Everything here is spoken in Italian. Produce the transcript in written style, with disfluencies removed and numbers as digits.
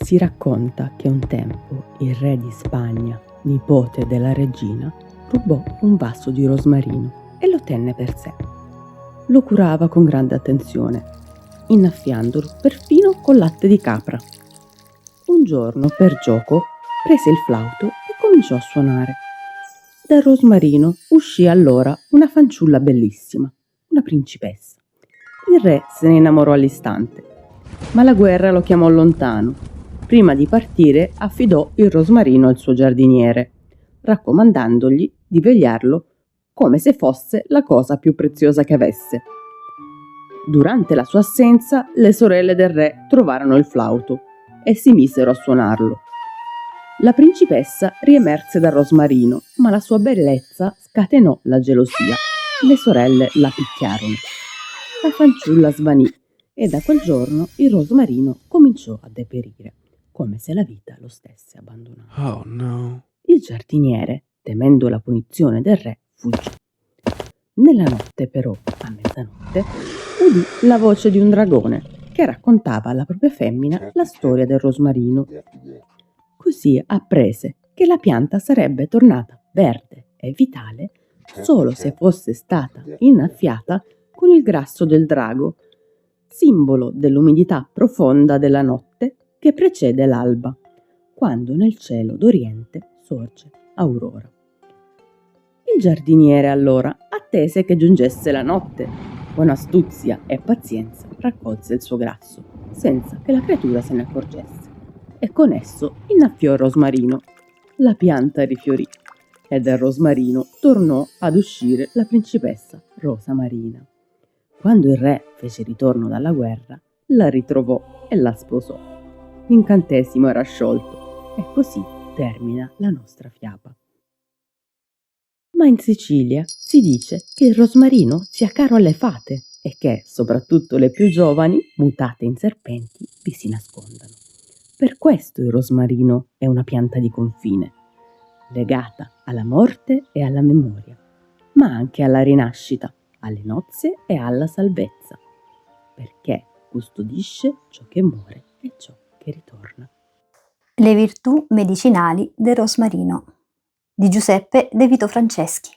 Si racconta che un tempo il re di Spagna, nipote della regina, rubò un vaso di rosmarino e lo tenne per sé. Lo curava con grande attenzione, innaffiandolo perfino col latte di capra. Un giorno, per gioco, prese il flauto e cominciò a suonare. Dal rosmarino uscì allora una fanciulla bellissima, una principessa. Il re se ne innamorò all'istante, ma la guerra lo chiamò lontano. Prima di partire affidò il rosmarino al suo giardiniere, raccomandandogli di vegliarlo come se fosse la cosa più preziosa che avesse. Durante la sua assenza, le sorelle del re trovarono il flauto e si misero a suonarlo. La principessa riemerse dal rosmarino, ma la sua bellezza scatenò la gelosia. Le sorelle la picchiarono. La fanciulla svanì e da quel giorno il rosmarino cominciò a deperire, come se la vita lo stesse abbandonando. Oh no. Il giardiniere, temendo la punizione del re, fuggì. Nella notte, però, a mezzanotte, udì la voce di un dragone che raccontava alla propria femmina la storia del rosmarino. Così apprese che la pianta sarebbe tornata verde e vitale solo se fosse stata innaffiata con il grasso del drago, simbolo dell'umidità profonda della notte che precede l'alba, quando nel cielo d'oriente sorge aurora. Il giardiniere allora attese che giungesse la notte. Con astuzia e pazienza raccolse il suo grasso, senza che la creatura se ne accorgesse, e con esso innaffiò il rosmarino. La pianta rifiorì e dal rosmarino tornò ad uscire la principessa Rosa Marina. Quando il re fece ritorno dalla guerra, la ritrovò e la sposò. L'incantesimo era sciolto e così termina la nostra fiaba. Ma in Sicilia si dice che il rosmarino sia caro alle fate e che, soprattutto le più giovani, mutate in serpenti, vi si nascondano. Per questo il rosmarino è una pianta di confine, legata alla morte e alla memoria, ma anche alla rinascita, alle nozze e alla salvezza, perché custodisce ciò che muore e ciò che ritorna. Le virtù medicinali del rosmarino di Giuseppe De Vito Franceschi.